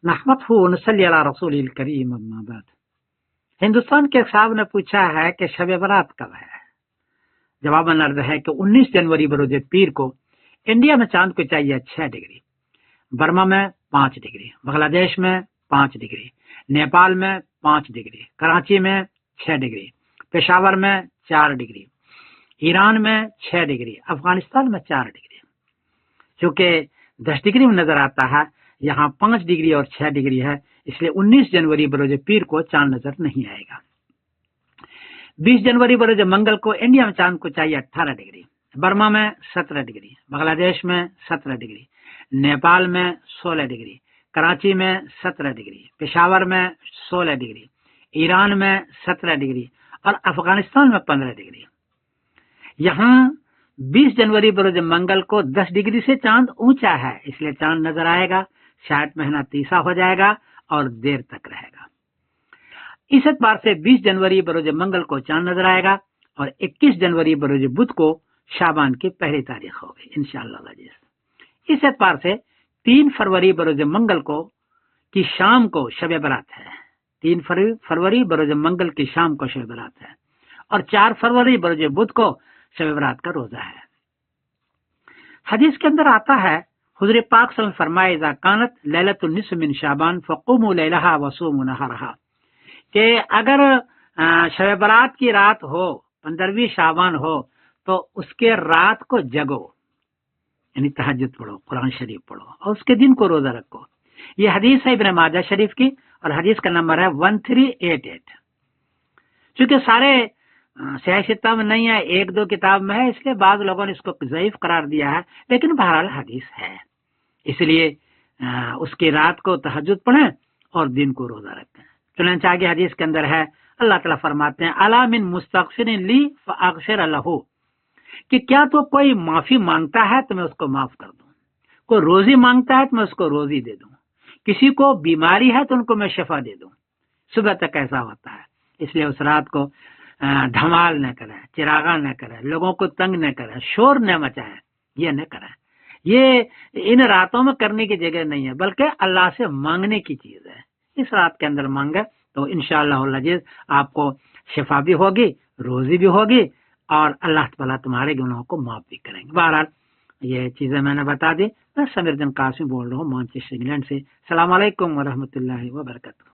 نحمده ونصلي على رسول الکریم اما بعد۔ ہندوستان کے صاحب نے پوچھا ہے کہ شب برات کب ہے؟ جواب عرض ہے کہ 19 جنوری بروز پیر کو انڈیا میں چاند کو چاہیے 6 ڈگری، برما میں 5 ڈگری، بنگلہ دیش میں 5 ڈگری، نیپال میں 5 ڈگری، کراچی میں 6 ڈگری، پشاور میں 4 ڈگری، ایران میں 6 ڈگری، افغانستان میں 4 ڈگری۔ چونکہ 10 ڈگری میں نظر آتا ہے، یہاں 5 ڈگری اور 6 ڈگری ہے، اس لیے 19 جنوری بروز پیر کو چاند نظر نہیں آئے گا۔ 20 جنوری بروز منگل کو انڈیا میں چاند کو چاہیے 18 ڈگری، برما میں 17 ڈگری، بنگلہ دیش میں 17 ڈگری، نیپال میں 16 ڈگری، کراچی میں 17 ڈگری، پشاور میں 16 ڈگری، ایران میں 17 ڈگری اور افغانستان میں 15 ڈگری۔ یہاں 20 جنوری بروز منگل کو 10 ڈگری سے چاند اونچا ہے، اس لیے چاند نظر آئے گا، شاید مہینہ تیسا ہو جائے گا اور دیر تک رہے گا۔ اس اعتبار سے 20 جنوری بروز منگل کو چاند نظر آئے گا اور 21 جنوری بروز بدھ کو شعبان کی پہلی تاریخ ہوگی انشاءاللہ العزیز۔ اس اعتبار سے 3 فروری بروز منگل کو کی شام کو شب برات ہے، 3 فروری بروز منگل کی شام کو شب برات ہے اور 4 فروری بروز بدھ کو شب برات کا روزہ ہے۔ حدیث کے اندر آتا ہے، حضور پاک صلی اللہ علیہ وسلم فرمائے اذا کانت لیلۃ النصف من شعبان فقوموا لیلہا وصوموا نہارہا، کہ اگر شب برات کی رات ہو، 15ویں شعبان ہو، تو اس کے رات کو جگو، یعنی تہجد پڑھو، قرآن شریف پڑھو اور اس کے دن کو روزہ رکھو۔ یہ حدیث ہے ابن ماجہ شریف کی اور حدیث کا نمبر ہے 1388۔ چونکہ سارے صحیح ستہ میں نہیں ہے، 1-2 کتاب میں ہے، اس لیے بعض لوگوں نے اس کو ضعیف قرار دیا ہے، لیکن بہرحال حدیث ہے، اس لیے اس کی رات کو تہجد پڑھیں اور دن کو روزہ رکھیں۔ چنانچہ آگے حدیث کے اندر ہے، اللہ تعالیٰ فرماتے ہیں الا من مستغفر لی فاغفر لہ، کہ کیا تو کوئی معافی مانگتا ہے تو میں اس کو معاف کر دوں، کوئی روزی مانگتا ہے تو میں اس کو روزی دے دوں، کسی کو بیماری ہے تو ان کو میں شفا دے دوں۔ صبح تک ایسا ہوتا ہے، اس لیے اس رات کو دھمال نہ کریں، چراغاں نہ کریں، لوگوں کو تنگ نہ کریں، شور نہ مچائیں، یہ نہ کریں۔ یہ ان راتوں میں کرنے کی جگہ نہیں ہے، بلکہ اللہ سے مانگنے کی چیز ہے۔ اس رات کے اندر مانگے تو انشاءاللہ العزیز آپ کو شفا بھی ہوگی، روزی بھی ہوگی اور اللہ تعالیٰ تمہارے گناہوں کو معاف بھی کریں گے۔ بہرحال یہ چیزیں میں نے بتا دی۔ میں سمیر الدین قاسمی بول رہا ہوں مانچسٹر انگلینڈ سے۔ السلام علیکم ورحمۃ اللہ وبرکاتہ۔